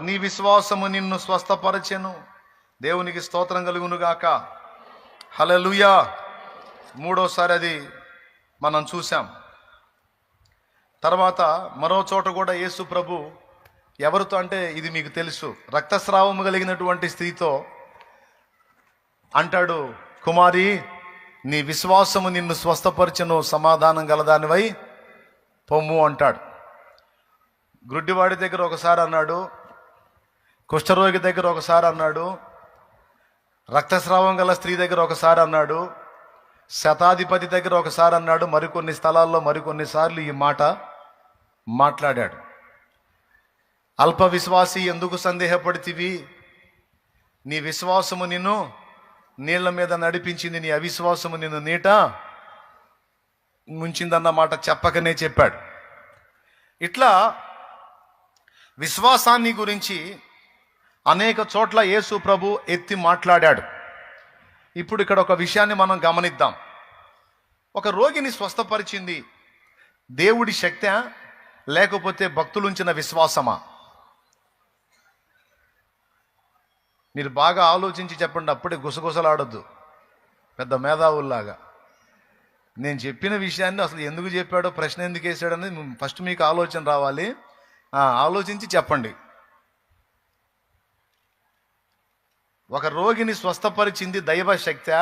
నీ విశ్వాసము నిన్ను స్వస్థపరచెను. దేవునికి స్తోత్రం కలుగునుగాక. హల్లెలూయా. మూడోసారి అది మనం చూసాం. తర్వాత మరో చోట కూడా యేసు ప్రభు ఎవరితో అంటే, ఇది మీకు తెలుసు, రక్తస్రావము కలిగినటువంటి స్త్రీతో అంటాడు, కుమారి నీ విశ్వాసము నిన్ను స్వస్థపరచెను, సమాధానం గలదానివై పొమ్ము అంటాడు. గుడ్డివాడి దగ్గర ఒకసారి అన్నాడు, కుష్ఠరోగి దగ్గర ఒకసారి అన్నాడు, రక్తస్రావం గల స్త్రీ దగ్గర ఒకసారి అన్నాడు, శతాధిపతి దగ్గర ఒకసారి అన్నాడు, మరికొన్ని స్థలాల్లో మరికొన్నిసార్లు ఈ మాట మాట్లాడాడు. అల్ప విశ్వాసి ఎందుకు సందేహపడితివి? నీ విశ్వాసము నిన్ను నీళ్ల మీద నడిపించింది, నీ అవిశ్వాసము నిన్ను నీట ముంచిందన్న మాట చెప్పకనే చెప్పాడు. ఇట్లా విశ్వాసాన్ని గురించి అనేక చోట్ల యేసు ప్రభు ఎత్తి మాట్లాడాడు. ఇప్పుడు ఇక్కడ ఒక విషయాన్ని మనం గమనిద్దాం. ఒక రోగిని స్వస్థపరిచింది దేవుడి శక్తే లేకపోతే భక్తులుంచిన విశ్వాసమా? మీరు బాగా ఆలోచించి చెప్పండి, అప్పుడే గుసగుసలాడొద్దు పెద్ద మేధావుల్లాగా. నేను చెప్పిన విషయాన్ని అసలు ఎందుకు చెప్పాడో, ప్రశ్న ఎందుకు వేసాడనేది ఫస్ట్ మీకు ఆలోచన రావాలి. ఆలోచించి చెప్పండి. ఒక రోగిని స్వస్థపరిచింది దైవ శక్తే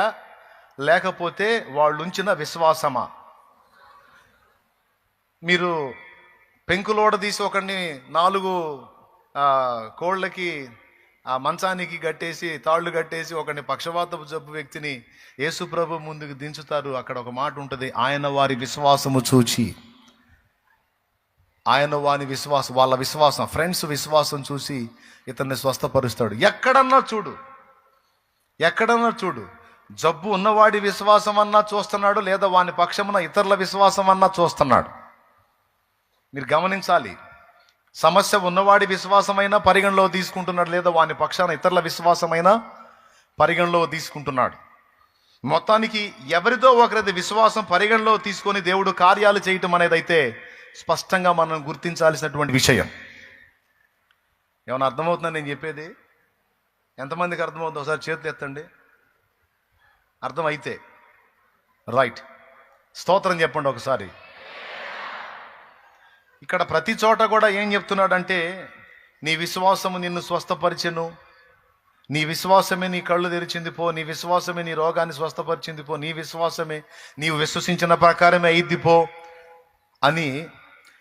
లేకపోతే వాళ్ళుంచిన విశ్వాసమా? మీరు పెంకులోడ తీసి ఒకడిని 4 కోళ్ళకి ఆ మంచానికి కట్టేసి తాళ్ళు కట్టేసి ఒకడిని పక్షవాతపు జబ్బు వ్యక్తిని యేసు ప్రభు ముందుకు దించుతారు. అక్కడ ఒక మాట ఉంటుంది, ఆయన వారి విశ్వాసము చూచి, ఆయన వారి విశ్వాసం, వాళ్ళ విశ్వాసం, ఫ్రెండ్స్ విశ్వాసం చూసి ఇతన్ని స్వస్థపరుస్తాడు. ఎక్కడన్నా చూడు, జబ్బు ఉన్నవాడి విశ్వాసం అన్నా చూస్తున్నాడు, లేదా వాని పక్షమున ఇతరుల విశ్వాసం అన్నా చూస్తున్నాడు. మీరు గమనించాలి. సమస్య ఉన్నవాడి విశ్వాసమైనా పరిగణలో తీసుకుంటున్నాడు, లేదా వాని పక్షాన ఇతరుల విశ్వాసమైనా పరిగణలో తీసుకుంటున్నాడు. మొత్తానికి ఎవరిదో ఒకరిది విశ్వాసం పరిగణలో తీసుకొని దేవుడు కార్యాలు చేయటం అనేది అయితే స్పష్టంగా మనం గుర్తించాల్సినటువంటి విషయం. ఏమైనా అర్థమవుతుందని నేను చెప్పేది? ఎంతమందికి అర్థమవుతుందో ఒకసారి చేతులు ఎత్తండి. అర్థమైతే రైట్, స్తోత్రం చెప్పండి ఒకసారి. ఇక్కడ ప్రతి చోట కూడా ఏం చెప్తున్నాడంటే, నీ విశ్వాసము నిన్ను స్వస్థపరిచెను, నీ విశ్వాసమే నీ కళ్ళు తెరిచింది పో, నీ విశ్వాసమే నీ రోగాన్ని స్వస్థపరిచింది పో, నీ విశ్వాసమే నీవు విశ్వసించిన ప్రకారమే అయింది పో అని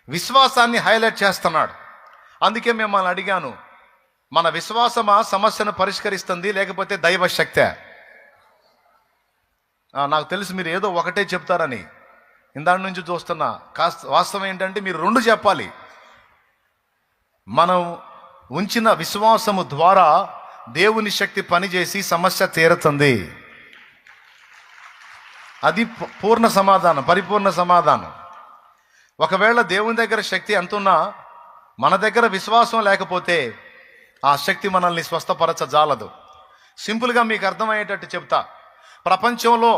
విశ్వాసాన్ని హైలైట్ చేస్తున్నాడు. అందుకే మిమ్మల్ని అడిగాను, మన విశ్వాసమా సమస్యను పరిష్కరిస్తుంది లేకపోతే దైవ శక్తే? నాకు తెలుసు మీరు ఏదో ఒకటే చెప్తారని, ఇందాటి నుంచి చూస్తున్నా. వాస్తవం ఏంటంటే మీరు 2 చెప్పాలి. మనం ఉంచిన విశ్వాసము ద్వారా దేవుని శక్తి పనిచేసి సమస్య తీరుతుంది. అది పూర్ణ సమాధానం, పరిపూర్ణ సమాధానం. ఒకవేళ దేవుని దగ్గర శక్తి ఎంతున్నా మన దగ్గర విశ్వాసం లేకపోతే ఆ శక్తి మనల్ని స్వస్థపరచజాలదు. సింపుల్గా మీకు అర్థమయ్యేటట్టు చెప్తా. ప్రపంచంలో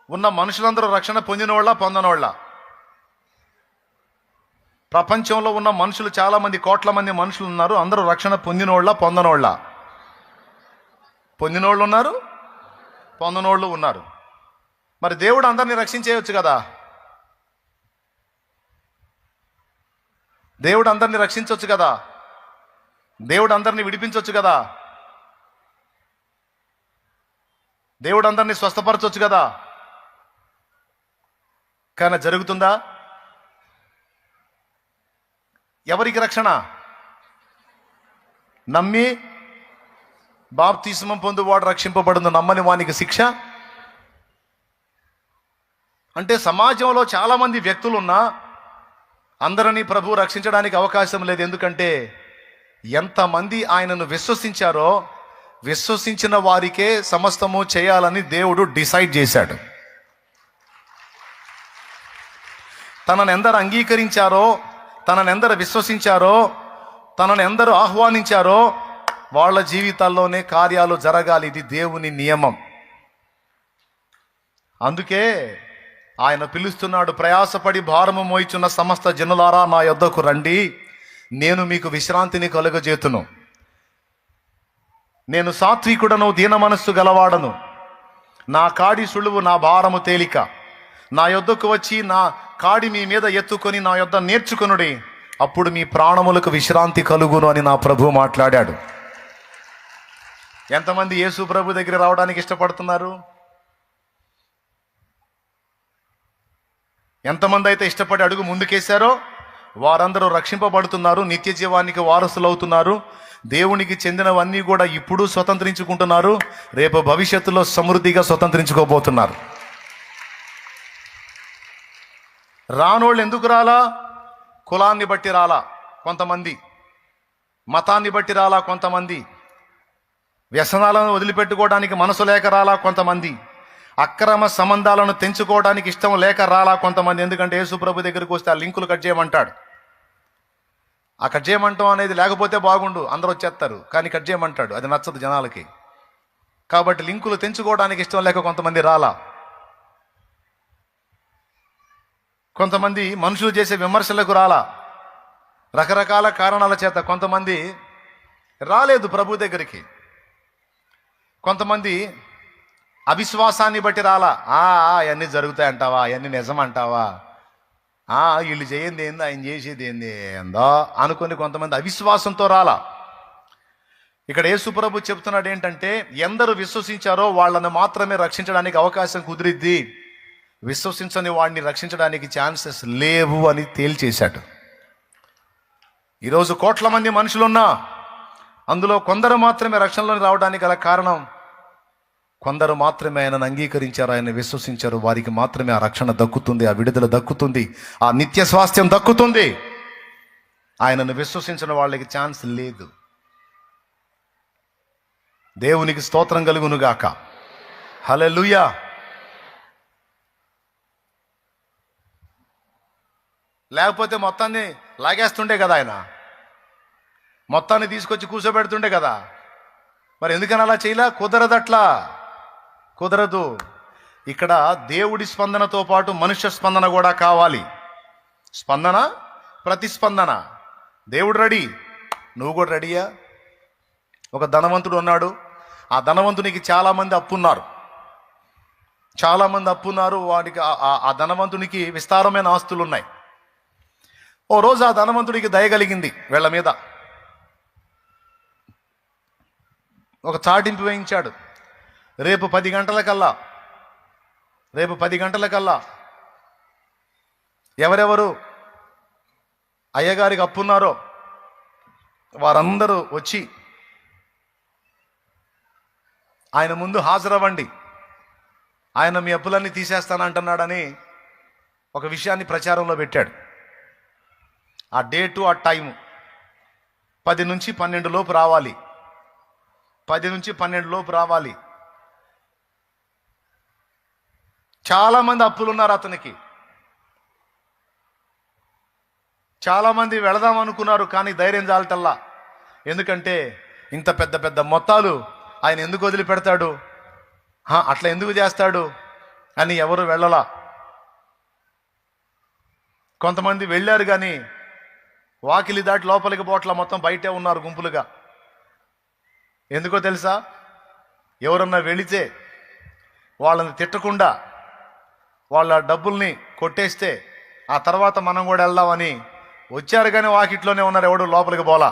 ఉన్న మనుషులందరూ రక్షణ పొందినోళ్ళ పొందనోళ్ళ? ప్రపంచంలో ఉన్న మనుషులు చాలామంది, కోట్ల మంది మనుషులు ఉన్నారు. అందరూ రక్షణ పొందినోళ్ళ పొందనోళ్ళ? పొందినోళ్ళు ఉన్నారు, పొందనోళ్ళు ఉన్నారు. మరి దేవుడు అందరినీ రక్షించేయచ్చు కదా? దేవుడు అందరినీ రక్షించవచ్చు కదా? దేవుడు అందరినీ విడిపించవచ్చు కదా? దేవుడు అందరినీ స్వస్థపరచవచ్చు కదా? కానీ జరుగుతుందా? ఎవరికి రక్షణ? నమ్మి బాప్తిస్మం పొందువాడు రక్షింపబడును, నమ్మని వానికి శిక్ష. అంటే సమాజంలో చాలామంది వ్యక్తులున్నా అందరినీ ప్రభు రక్షించడానికి అవకాశం లేదు. ఎందుకంటే ఎంతమంది ఆయనను విశ్వసించారో విశ్వసించిన వారికే సమస్తము చేయాలని దేవుడు డిసైడ్ చేశాడు. తనను ఎందరు అంగీకరించారో, తనను ఎందరు విశ్వసించారో, తనను ఎందరు ఆహ్వానించారో వాళ్ళ జీవితాల్లోనే కార్యాలు జరగాలి. ఇది దేవుని నియమం. అందుకే ఆయన పిలుస్తున్నాడు, ప్రయాసపడి భారము మోయిచున్న సమస్త జనులారా నా యొద్దకు రండి, నేను మీకు విశ్రాంతిని కలుగజేతును. నేను సాత్వికుడను, దీన మనస్సు గలవాడను, నా కాడి సులువు, నా భారము తేలిక. నా యొద్దకు వచ్చి నా కాడి మీ మీద ఎత్తుకొని నా యొద్ద నేర్చుకొనుడి, అప్పుడు మీ ప్రాణములకు విశ్రాంతి కలుగును అని నా ప్రభు మాట్లాడాడు. ఎంతమంది యేసు ప్రభు దగ్గర రావడానికి ఇష్టపడుతున్నారు? ఎంతమంది అయితే ఇష్టపడి అడుగు ముందుకేశారో వారందరూ రక్షింపబడుతున్నారు, నిత్య జీవానికి వారసులు అవుతున్నారు. దేవునికి చెందినవన్నీ కూడా ఇప్పుడు స్వతంత్రించుకుంటున్నారు, రేపు భవిష్యత్తులో సమృద్ధిగా స్వతంత్రించుకోబోతున్నారు. రానోళ్ళు ఎందుకు రాలా? కులాన్ని బట్టి రాలా కొంతమంది, మతాన్ని బట్టి రాలా కొంతమంది, వ్యసనాలను వదిలిపెట్టుకోవడానికి మనసు లేక రాలా కొంతమంది, అక్రమ సంబంధాలను తెంచుకోవడానికి ఇష్టం లేక రాలా కొంతమంది. ఎందుకంటే యేసు ప్రభు దగ్గరికి వస్తే ఆ లింకులు కట్ చేయమంటాడు. ఆ కట్ చేయమంటాం అనేది లేకపోతే బాగుండు, అందరూ వచ్చేస్తారు, కానీ కట్ చేయమంటాడు, అది నచ్చదు జనాలకి. కాబట్టి లింకులు తెంచుకోవడానికి ఇష్టం లేక కొంతమంది రాలా. కొంతమంది మనుషులు చేసే విమర్శలకు రాలా. రకరకాల కారణాల చేత కొంతమంది రాలేదు ప్రభు దగ్గరికి. కొంతమంది అవిశ్వాసాన్ని బట్టి రాలా. అవన్నీ జరుగుతాయంటావా, అవన్నీ నిజం అంటావా, వీళ్ళు చేయండి ఏందో, ఆయన చేసేది ఏంది ఏందో అనుకుని కొంతమంది అవిశ్వాసంతో రాలా. ఇక్కడ యేసు ప్రభు చెప్తున్నాడు ఏంటంటే, ఎందరు విశ్వసించారో వాళ్ళని మాత్రమే రక్షించడానికి అవకాశం కుదిరిద్ది, విశ్వసించని వాడిని రక్షించడానికి ఛాన్సెస్ లేవు అని తేల్చేశాడు. ఈరోజు కోట్ల మంది మనుషులున్నా అందులో కొందరు మాత్రమే రక్షణలోకి రావడానికి గల కారణం, కొందరు మాత్రమే ఆయనను అంగీకరించారు, ఆయన విశ్వసించారు, వారికి మాత్రమే ఆ రక్షణ దక్కుతుంది, ఆ విడుదల దక్కుతుంది, ఆ నిత్య స్వాస్థ్యం దక్కుతుంది. ఆయనను విశ్వసించిన వాళ్ళకి ఛాన్స్ లేదు. దేవునికి స్తోత్రం కలుగునుగాక. హల్లెలూయా. లేకపోతే మొత్తాన్ని లాగేస్తుండే కదా, ఆయన మొత్తాన్ని తీసుకొచ్చి కూర్చోబెడుతుండే కదా. మరి ఎందుకని అలా చేయలా? కుదరదట్లా, కుదరదు. ఇక్కడ దేవుడి స్పందనతో పాటు మనుష్య స్పందన కూడా కావాలి. స్పందన, ప్రతిస్పందన. దేవుడు రెడీ, నువ్వు కూడా రెడీయా? ఒక ధనవంతుడు ఉన్నాడు, ఆ ధనవంతునికి చాలామంది అప్పున్నారు, చాలామంది అప్పున్నారు. వాడికి ఆ ధనవంతునికి విస్తారమైన ఆస్తులు ఉన్నాయి. ఓ రోజు ఆ ధనవంతుడికి దయ కలిగింది వీళ్ళ మీద. ఒక చాటింపు వేయించాడు. రేపు 10 గంటలకల్లా ఎవరెవరు అయ్యగారికి అప్పున్నారో వారందరూ వచ్చి ఆయన ముందు హాజరవ్వండి, ఆయన మీ అప్పులన్నీ తీసేస్తానంటున్నాడని ఒక విషయాన్ని ప్రచారంలో పెట్టాడు. ఆ డేటు, ఆ టైము 10 నుంచి 12 లోపు రావాలి, 10 నుంచి 12 లోపు రావాలి. చాలామంది అప్పులున్నారు అతనికి. చాలామంది వెళదాం అనుకున్నారు, కానీ ధైర్యం చాలటల్లా. ఎందుకంటే ఇంత పెద్ద పెద్ద మొత్తాలు ఆయన ఎందుకు వదిలిపెడతాడు, అట్లా ఎందుకు చేస్తాడు అని ఎవరు వెళ్ళలా. కొంతమంది వెళ్ళారు కానీ వాకిలి దాటి లోపలికి పోట్ల, మొత్తం బయటే ఉన్నారు గుంపులుగా. ఎందుకో తెలుసా? ఎవరన్నా వెళితే వాళ్ళని తిట్టకుండా వాళ్ళ డబ్బుల్ని కొట్టేస్తే ఆ తర్వాత మనం కూడా వెళ్దామని వచ్చారు, కానీ వాకిట్లోనే ఉన్నారు, ఎవడు లోపలికి పోలా.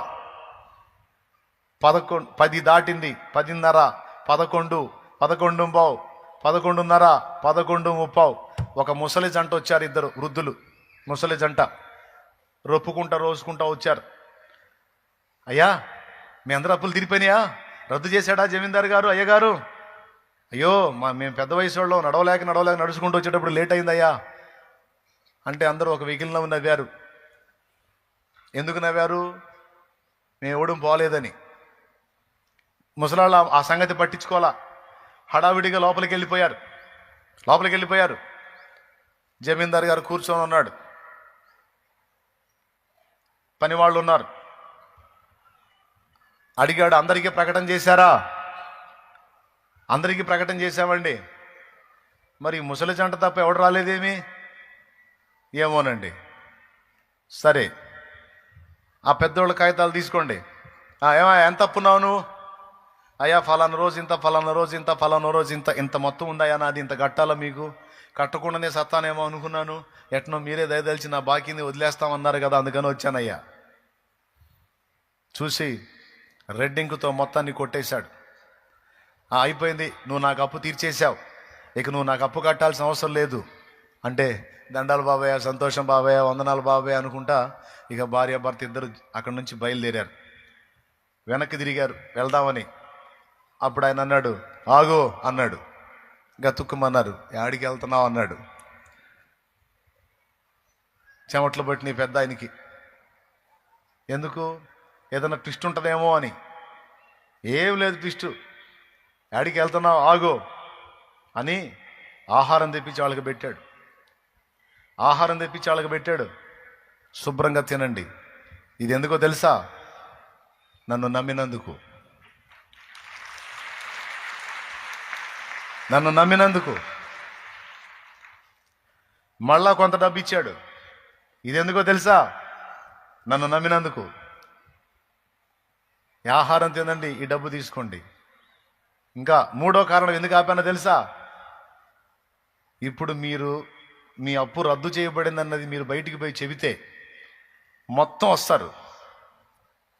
10 దాటింది, 10:30, 11, 11:15, 11:30, 11:30. ఒక ముసలి జంట వచ్చారు, ఇద్దరు వృద్ధులు, ముసలి జంట రొప్పుకుంటా రోజుకుంటా వచ్చారు. అయ్యా, మీ అందరూ అప్పులు తీరిపోయినాయా? రద్దు చేశాడా జమీందారు గారు? అయ్యగారు, అయ్యో మేము పెద్ద వయసు వాళ్ళు, నడవలేక నడుచుకుంటూ వచ్చేటప్పుడు లేట్ అయిందయ్యా అంటే అందరూ ఒక వెకిలిలో నవ్వారు. ఎందుకు నవ్వారు? మేము ఎవడం పోలేదని. ముసలాళ్ళు ఆ సంగతి పట్టించుకోవాలా, హడావిడిగా లోపలికి వెళ్ళిపోయారు. జమీందారు గారు కూర్చొని ఉన్నాడు, పని వాళ్ళు ఉన్నారు. అడిగాడు, అందరికీ ప్రకటన చేశారా? అందరికీ ప్రకటన చేశామండి. మరి ముసలి జంట తప్ప ఎవడు రాలేదేమి? ఏమోనండి. సరే, ఆ పెద్దోళ్ళ కాగితాలు తీసుకోండి. ఎంత అప్పున్నావు నువ్వు? అయ్యా ఫలానా రోజు ఇంత, ఫలానా రోజు ఇంత, ఫలానా రోజు ఇంత, ఇంత మొత్తం ఉందయ్యా నాది, ఇంత కట్టాలా మీకు, కట్టకుండానే సత్తానేమో అనుకున్నాను, ఎట్నో మీరే దయదలిచి నా బాకీని వదిలేస్తామన్నారు కదా, అందుకని వచ్చానయ్యా. చూసి రెడ్డింకుతో మొత్తాన్ని కొట్టేశాడు. అయిపోయింది, నువ్వు నాకు అప్పు తీర్చేశావు, ఇక నువ్వు నాకు అప్పు కట్టాల్సిన అవసరం లేదు అంటే, దండాలు బాబాయ్, సంతోషం బాబాయ్, వందనాలు బాబాయ్ అనుకుంటా ఇక భార్య భర్త ఇద్దరు అక్కడి నుంచి బయలుదేరారు. వెనక్కి తిరిగారు వెళ్దామని. అప్పుడు ఆయన అన్నాడు, ఆగో అన్నాడు. గతుక్కుమన్నారు. యాడికి వెళ్తున్నావు అన్నాడు. చెమట్లు పట్టిన పెద్ద ఆయనకి. ఎందుకు? ఏదైనా ట్విస్ట్ ఉంటుందేమో అని. ఏం లేదు ట్విస్ట్. యాడికి వెళ్తున్నావు, ఆగో అని ఆహారం తెప్పించి వాళ్ళకి పెట్టాడు. ఆహారం తెప్పించి వాళ్ళకి పెట్టాడు. శుభ్రంగా తినండి. ఇది ఎందుకో తెలుసా? నన్ను నమ్మినందుకు. నన్ను నమ్మినందుకు. మళ్ళా కొంత డబ్బు ఇచ్చాడు. ఇది ఎందుకో తెలుసా? నన్ను నమ్మినందుకు. ఈ ఆహారం తినండి, ఈ డబ్బు తీసుకోండి. ఇంకా మూడో కారణం ఎందుకు ఆపానో తెలుసా? ఇప్పుడు మీరు మీ అప్పు రద్దు చేయబడింది అన్నది మీరు బయటికి పోయి చెబితే మొత్తం వస్తారు.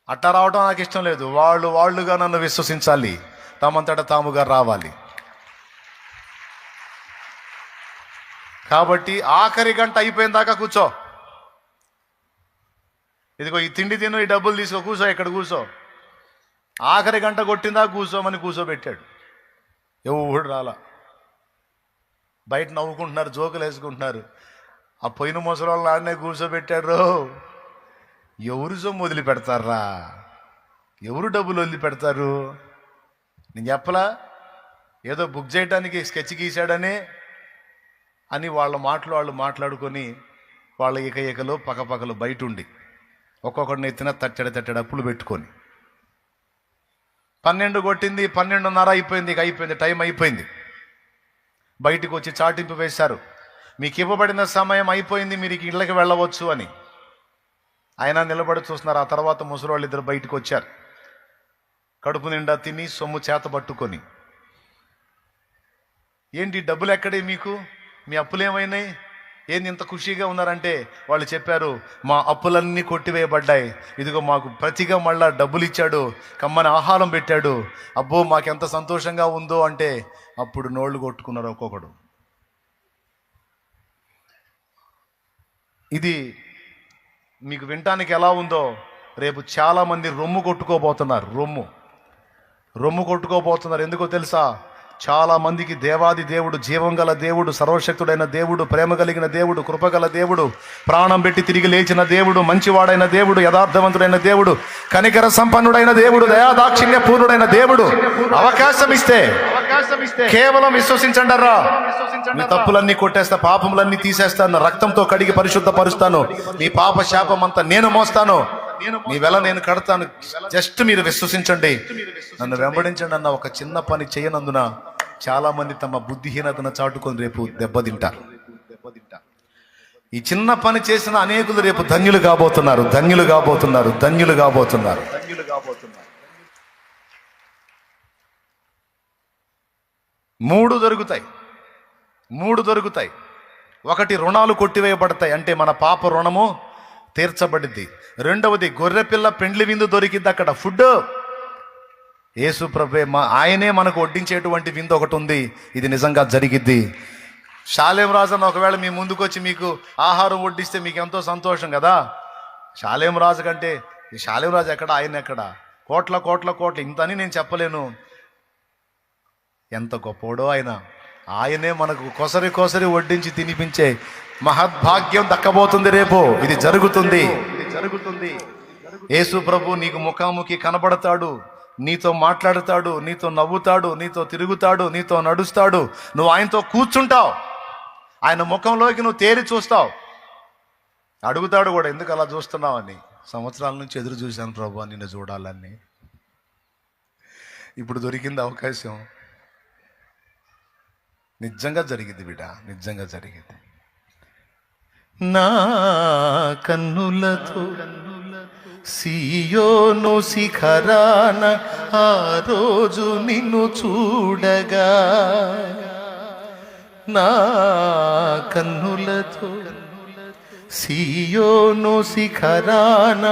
అట్టా రావడం నాకు ఇష్టం లేదు. వాళ్ళుగా నన్ను విశ్వసించాలి, తమంతట తాముగా రావాలి. కాబట్టి ఆఖరి గంట అయిపోయిన దాకా కూర్చో. ఇదిగో ఈ తిండి తిను, ఈ డబ్బులు తీసుకో, కూర్చో, ఇక్కడ కూర్చో. ఆఖరి గంట కొట్టిందా కూర్చోమని కూర్చోబెట్టాడు. ఎవడు రాలా. బయట నవ్వుకుంటున్నారు, జోకులు వేసుకుంటున్నారు. ఆ పోయిన ముసలి ఆడనే కూర్చోబెట్టాడు. ఎవరు సొమ్ము వదిలి పెడతారా? ఎవరు డబ్బులు వదిలి పెడతారు? నేను చెప్పలా, ఏదో బుక్ చేయడానికి స్కెచ్ గీశాడని అని వాళ్ళ మాటలు వాళ్ళు మాట్లాడుకొని వాళ్ళ ఏకలో పక్కపక్కలు బయట ఉండి ఒక్కొక్కడిని ఎత్తిన తట్టెడ అప్పులు పెట్టుకొని 12 కొట్టింది, 12:30 అయిపోయింది. ఇక అయిపోయింది, టైం అయిపోయింది. బయటకు వచ్చి చాటింపు వేశారు, మీకు ఇవ్వబడిన సమయం అయిపోయింది, మీరు ఇళ్ళకి వెళ్ళవచ్చు అని. ఆయన నిలబడి చూస్తున్నారు. ఆ తర్వాత ముసలి వాళ్ళు ఇద్దరు బయటకు వచ్చారు. కడుపు నిండా తిని సొమ్ము చేత పట్టుకొని, ఏంటి డబ్బులు ఎక్కడే మీకు, మీ అప్పులు ఏమైనాయి, ఏంది ఇంత ఖుషీగా ఉన్నారంటే వాళ్ళు చెప్పారు, మా అప్పులన్నీ కొట్టివేయబడ్డాయి, ఇదిగో మాకు ప్రతిగా మళ్ళా డబ్బులు ఇచ్చాడు, కమ్మని ఆహారం పెట్టాడు, అబ్బో మాకెంత సంతోషంగా ఉందో అంటే అప్పుడు నోళ్ళు కొట్టుకున్నారు ఒక్కొక్కడు. ఇది మీకు వినటానికి ఎలా ఉందో, రేపు చాలామంది రొమ్ము కొట్టుకోబోతున్నారు. రొమ్ము కొట్టుకోబోతున్నారు. ఎందుకో తెలుసా? చాలా మందికి దేవాది దేవుడు, జీవం గల దేవుడు, సర్వశక్తుడైన దేవుడు, ప్రేమ కలిగిన దేవుడు, కృపగల దేవుడు, ప్రాణం పెట్టి తిరిగి లేచిన దేవుడు, మంచివాడైన దేవుడు, యథార్థవంతుడైన దేవుడు, కనికర సంపన్నుడైన దేవుడు, దయాదాక్షిణ్య పూర్ణుడైన దేవుడు అవకాశం ఇస్తే కేవలం విశ్వసించండరా, మీ తప్పులన్నీ కొట్టేస్తా, పాపములన్నీ తీసేస్తాను, రక్తంతో కడిగి పరిశుద్ధపరుస్తాను, మీ పాప శాపం అంతా నేను మోస్తాను, మీ వెల నేను కడతాను, జస్ట్ మీరు విశ్వసించండి, నన్ను వెంబడించండి అన్న ఒక చిన్న పని చేయనందున చాలా మంది తమ బుద్ధిహీనతను చాటుకొని రేపు దెబ్బతింటారు. ఈ చిన్న పని చేసిన అనేకులు రేపు ధన్యులు కాబోతున్నారు. 3 దొరుకుతాయి. ఒకటి, రుణాలు కొట్టివేయబడతాయి, అంటే మన పాప రుణము తీర్చబడిద్ది. రెండవది, గొర్రెపిల్ల పెండ్లి విందు దొరికింది అక్కడ. ఫుడ్ యేసు ప్రభువే, ఆయనే మనకు వడ్డించేటువంటి విందు ఒకటి ఉంది. ఇది నిజంగా జరిగిద్ది. షాలేం రాజు అని ఒకవేళ మీ ముందుకు వచ్చి మీకు ఆహారం వడ్డిస్తే మీకు ఎంతో సంతోషం కదా. షాలేం రాజు కంటే ఈ షాలేం రాజు ఎక్కడ, ఆయన ఎక్కడ, కోట్ల ఇంతని నేను చెప్పలేను. ఎంత గొప్పోడో ఆయన. ఆయనే మనకు కొసరి వడ్డించి తినిపించే మహద్భాగ్యం దక్కబోతుంది రేపు. ఇది జరుగుతుంది. యేసు ప్రభు నీకు ముఖాముఖి కనబడతాడు, నీతో మాట్లాడతాడు, నీతో నవ్వుతాడు, నీతో తిరుగుతాడు, నీతో నడుస్తాడు. నువ్వు ఆయనతో కూర్చుంటావు, ఆయన ముఖంలోకి నువ్వు తేరి చూస్తావు. అడుగుతాడు కూడా, ఎందుకు అలా చూస్తున్నావని. సంవత్సరాల నుంచి ఎదురు చూశాను ప్రభు నిన్ను చూడాలని. ఇప్పుడు దొరికింది అవకాశం. నిజంగా జరిగింది బిడ్డ, నిజంగా జరిగింది. నా కన్నులతో సియోను శిఖరాన ఆ రోజు నిన్ను చూడగా నా కన్నులతో సియోను శిఖరాన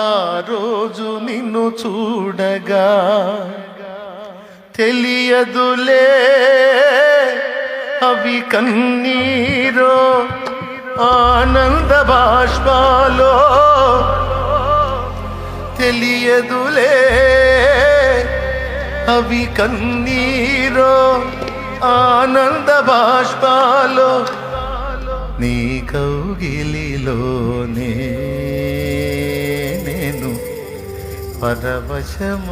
ఆ రోజు నిన్ను చూడగా తెలియదులే అవి కన్నీరో ఆనంద బాష్పాలో తెలియదులే అవి కన్నీరో ఆనంద బాష్పాలో నీ కౌగిలిలోనే నేను పరవశముందెదను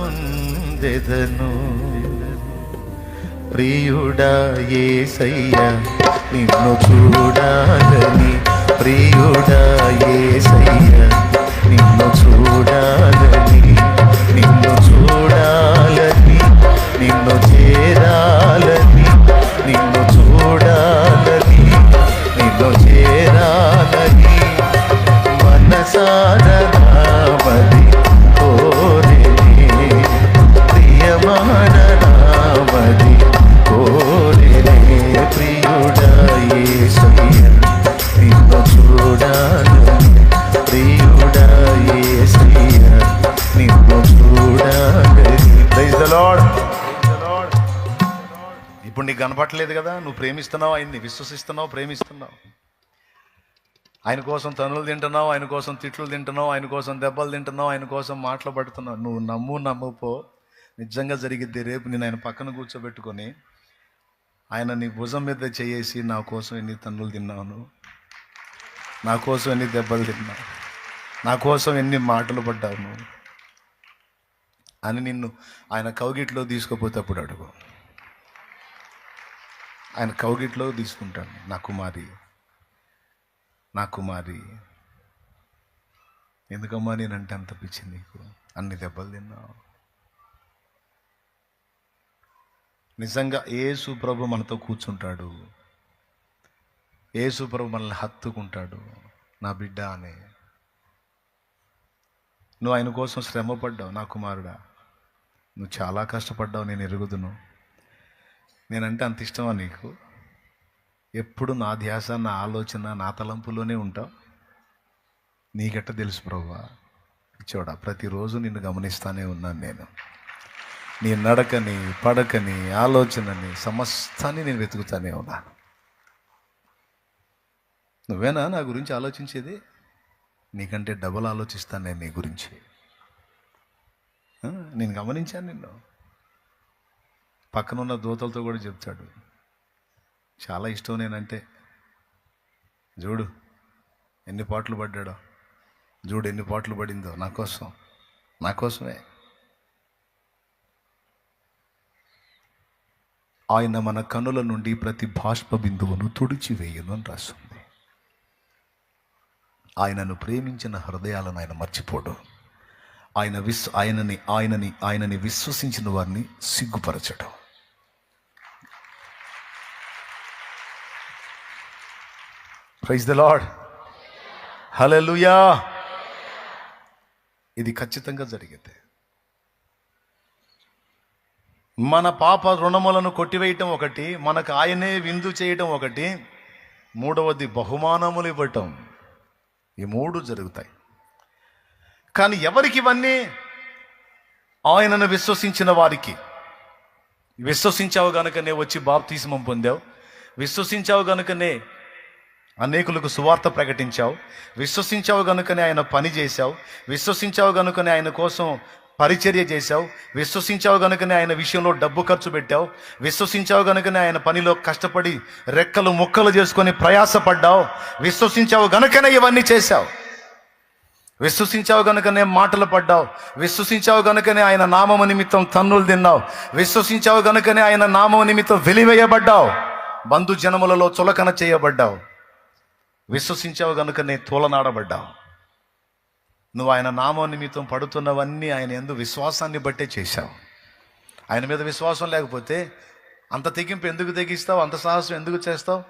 ప్రియుడా యేసయ్యా నిన్ను చూడాలని ప్రియుడా యేసయ్యా నిన్ను చూడాలని నిన్ను చూడాలని నిన్ను చేరాలని నిన్ను చూడాలని నిన్ను చేరాలని మనసారా నామది కోరిని ప్రియమైన నామది కోరిని ప్రియుడా యేసయ్యా నిన్ను చూడాలని ప్రియుడా యేసయ్యా నిన్ను చూడాలని. Praise the Lord. ఇప్పుడు నీకు కనపట్లేదు కదా, నువ్వు ప్రేమిస్తున్నావు, ఆయన్ని విశ్వసిస్తున్నావు, ప్రేమిస్తున్నావు. ఆయన కోసం తనులు తింటున్నావు, ఆయన కోసం తిట్లు తింటున్నావు, ఆయన కోసం దెబ్బలు తింటున్నావు, ఆయన కోసం మాటలు పడుతున్నావు. నువ్వు నమ్మపో నిజంగా జరిగిద్ది. రేపు నేను ఆయన పక్కన కూర్చోబెట్టుకొని ఆయన నీ భుజం మీద చేసి నా కోసం ఎన్ని తన్నులు తిన్నావు, నా కోసం ఎన్ని దెబ్బలు తిన్నావు, నా కోసం ఎన్ని మాటలు పడ్డావు నువ్వు అని నిన్ను ఆయన కౌగిట్లో తీసుకుపోతే అప్పుడు అడుగు. ఆయన కౌగిట్లో తీసుకుంటాను. నా కుమారి, నా కుమారి, ఎందుకమ్మా నేనంటే అంత పిచ్చి నీకు, అన్ని దెబ్బలు తిన్నావు. నిజంగా యేసు ప్రభు మనతో కూర్చుంటాడు, యేసు ప్రభు మనల్ని హత్తుకుంటాడు. నా బిడ్డ అని నువ్వు ఆయన కోసం శ్రమ పడ్డావు. నా కుమారుడా, నువ్వు చాలా కష్టపడ్డావు, నేను ఎరుగుదును. నేనంటే అంత ఇష్టమా నీకు? ఎప్పుడు నా ధ్యాస, నా ఆలోచన, నా తలంపులోనే ఉంటావు. నీకెట్ట తెలుసు ప్రభువా? ఇచ్చోడా, ప్రతిరోజు నిన్ను గమనిస్తానే ఉన్నాను నేను. నీ నడకని, పడకని, ఆలోచనని, సమస్తాన్ని నేను వెతుకుతానే ఉన్నాను. నువ్వేనా నా గురించి ఆలోచించేది? నీకంటే డబల్ ఆలోచిస్తాను నేను నీ గురించి. నేను గమనించాను నిన్ను. పక్కనున్న దూతలతో కూడా చెప్తాడు, చాలా ఇష్టం నేనంటే. చూడు ఎన్ని పాటలు పడ్డాడో, చూడు ఎన్ని పాటలు పడిందో నా కోసం, నా కోసమే. ఆయన మన కనుల నుండి ప్రతి బాష్ప బిందువును తుడిచివేయను అని రాస్తుంది. ఆయనను ప్రేమించిన హృదయాలను ఆయన మర్చిపోడు. ఆయనని విశ్వసించిన వారిని సిగ్గుపరచడం. Praise the Lord. హల్లెలూయా. ఇది ఖచ్చితంగా జరిగింది. మన పాప రుణములను కొట్టివేయటం ఒకటి, మనకు ఆయనే విందు చేయటం ఒకటి, మూడవది బహుమానములు ఇవ్వటం. ఈ మూడు జరుగుతాయి. కానీ ఎవరికి ఇవన్నీ? ఆయనను విశ్వసించిన వారికి. విశ్వసించావు గనుకనే వచ్చి బాప్తిస్మం పొందావు, విశ్వసించావు గనుకనే అనేకులకు సువార్త ప్రకటించావు, విశ్వసించావు గనుకనే ఆయన పని చేశావు, విశ్వసించావు గనుకనే ఆయన కోసం పరిచర్య చేశావు, విశ్వసించావు గనుకనే ఆయన విషయంలో డబ్బు ఖర్చు పెట్టావు, విశ్వసించావు గనుకనే ఆయన పనిలో కష్టపడి రెక్కలు ముక్కలు చేసుకొని ప్రయాసపడ్డావు, విశ్వసించావు గనుకనే ఇవన్నీ చేశావు, విశ్వసించావు గనుకనే మాటలు పడ్డావు, విశ్వసించావు గనుకనే ఆయన నామము నిమిత్తం తన్నులు తిన్నావు, విశ్వసించావు గనుకనే ఆయన నామము నిమిత్తం వెలివేయబడ్డావు, బంధు జనములలో చులకన చేయబడ్డావు, విశ్వసించావు గనుకనే తోలనాడబడ్డావు. నువ్వు ఆయన నామం నిమిత్తం పడుతున్నవన్నీ ఆయన యందు విశ్వాసాన్ని బట్టే చేశావు. ఆయన మీద విశ్వాసం లేకపోతే అంత తెగింపు ఎందుకు తెగిస్తావు? అంత సాహసం ఎందుకు చేస్తావు?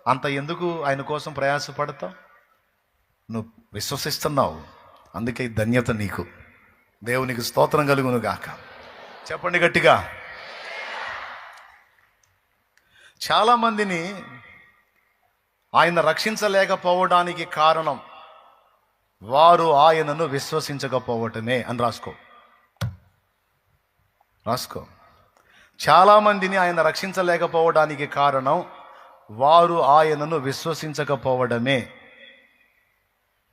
అంత ఎందుకు ఆయన కోసం ప్రయాసపడతావు? నువ్వు విశ్వసిస్తున్నావు, అందుకే ధన్యత నీకు. దేవునికి స్తోత్రం కలుగును గాక. చెప్పండి గట్టిగా. చాలామందిని ఆయన రక్షించలేకపోవడానికి కారణం వారు ఆయనను విశ్వసించకపోవటమే అని రాసుకో. చాలామందిని ఆయన రక్షించలేకపోవడానికి కారణం వారు ఆయనను విశ్వసించకపోవడమే.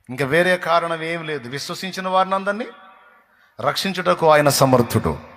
ఇంకా వేరే కారణం ఏం లేదు. విశ్వసించిన వారిని అందరినీ రక్షించుటకు ఆయన సమర్థుడు.